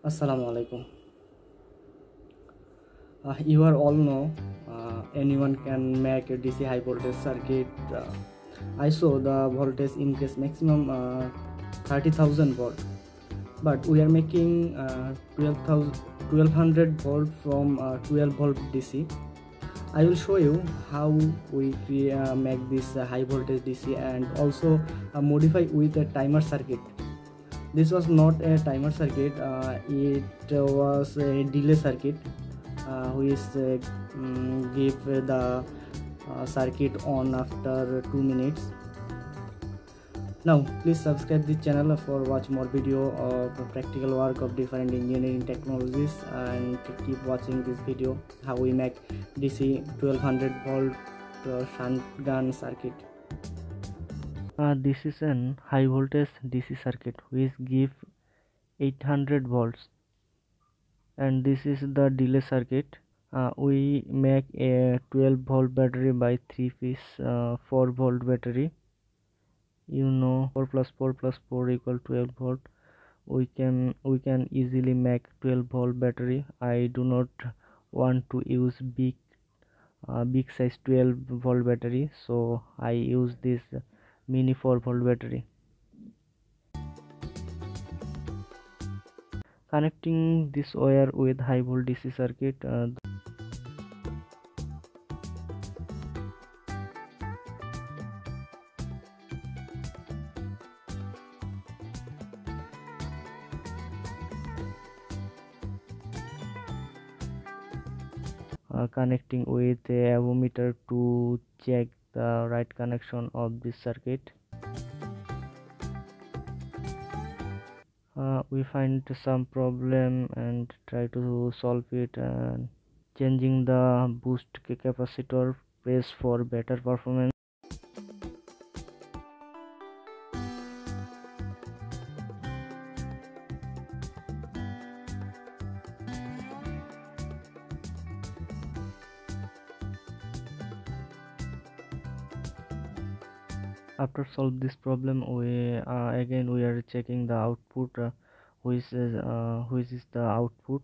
Assalamu alaikum. You are all know anyone can make a DC high voltage circuit. I saw the voltage increase maximum 30,000 volt, but we are making 1200 volt from 12 volt DC. I will show you how we make this high voltage DC and also modify with a timer circuit. This was not a timer circuit, it was a delay circuit, which give the circuit on after 2 minutes. Now please subscribe this channel for watch more video of practical work of different engineering technologies, and keep watching this video how we make DC 1200 volt shunt gun circuit. This is an high voltage DC circuit which give 800 volts, and this is the delay circuit. We make a 12 volt battery by 3 piece 4 volt battery. 4 plus 4 plus 4 equal 12 volt. We can easily make 12 volt battery. I do not want to use big size 12 volt battery, so I use this mini 4 volt battery. Connecting this wire with high volt DC circuit, connecting with a ammeter to check the right connection of this circuit. We find some problem and try to solve it, and changing the boost capacitor press for better performance. After solve this problem, we are checking the output, which is the output,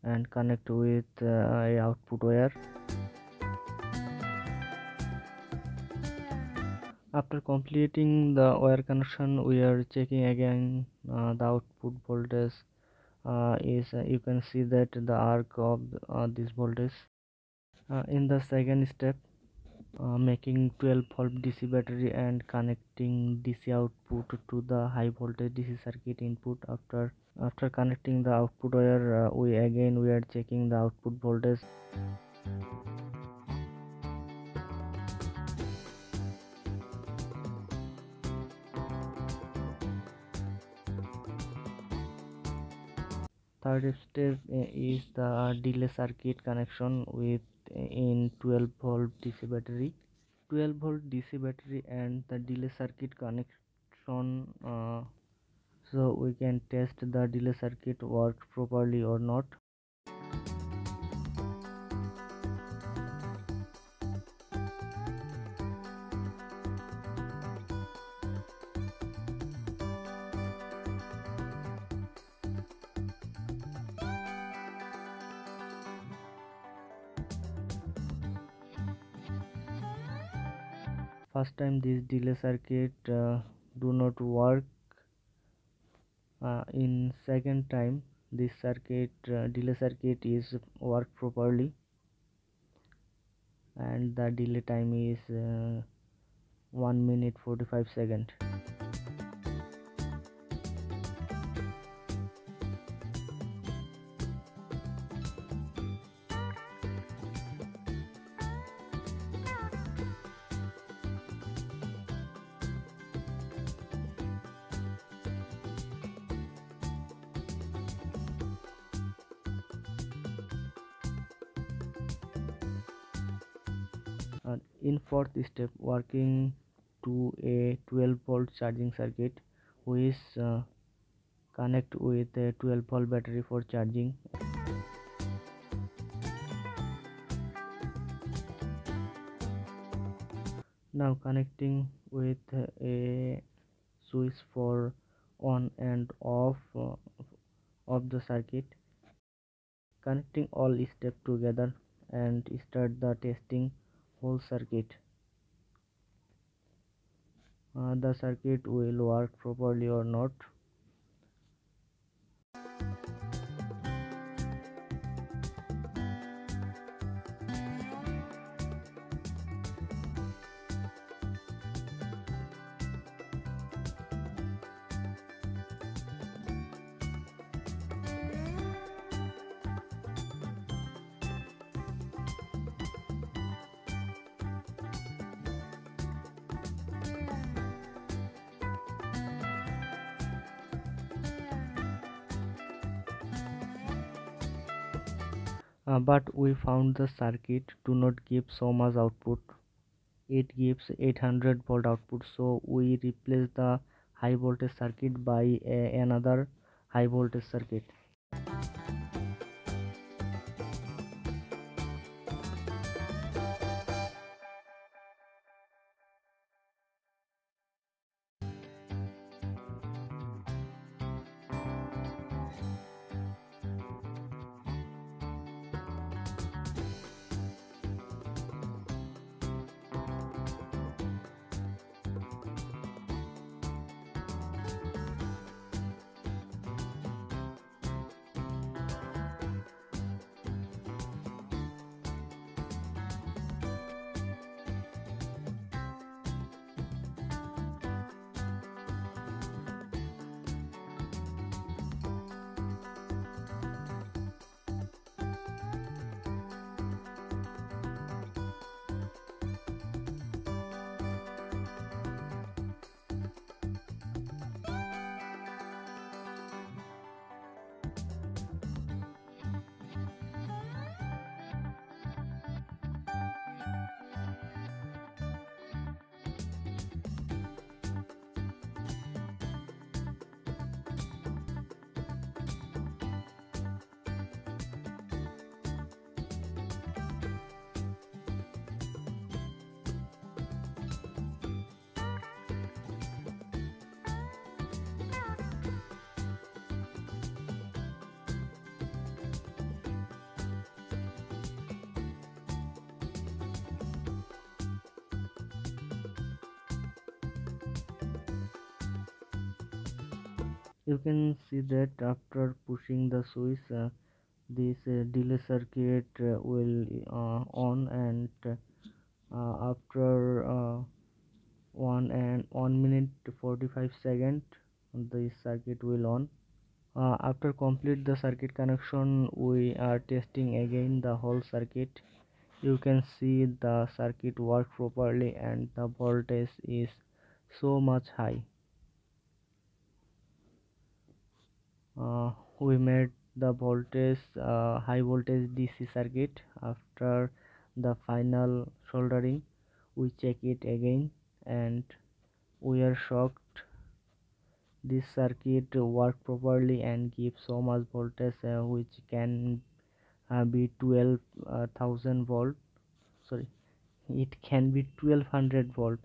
and connect with a output wire. After completing the wire connection, we are checking again the output voltage is you can see that the arc of this voltage. In the second step, making 12 volt DC battery and connecting DC output to the high voltage DC circuit input. After connecting the output wire, we are checking the output voltage. Third step is the delay circuit connection with in 12 volt DC battery. 12 volt DC battery and the delay circuit connection, so we can test the delay circuit work properly or not. First time this delay circuit do not work. In second time this delay circuit is work properly, and the delay time is 1 minute 45 seconds. In fourth step, working to a 12 volt charging circuit, which connect with a 12 volt battery for charging. Now connecting with a switch for on and off of the circuit, connecting all steps together and start the testing whole circuit. The circuit will work properly or not. But we found the circuit do not give so much output. It gives 800-volt output, so we replace the high voltage circuit by another high voltage circuit. You can see that after pushing the switch, this delay circuit will on, and after 1 minute 45 second, the circuit will on. After complete the circuit connection, we are testing again the whole circuit. You can see the circuit work properly and the voltage is so much high. We made the voltage high voltage DC circuit. After the final soldering, we check it again and we are shocked. This circuit work properly and give so much voltage, which can be 12,000 volt. Sorry, it can be 1200 volt.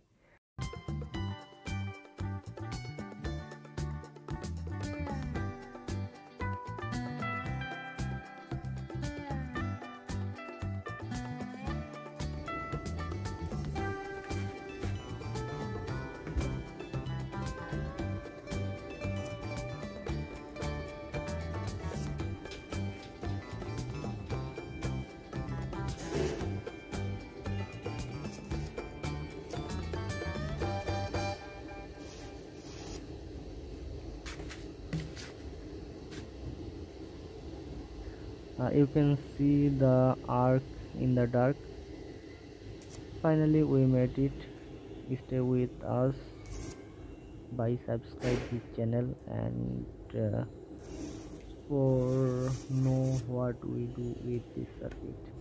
You can see the arc in the dark. Finally we made it. Stay with us by subscribe this channel and for know what we do with this circuit.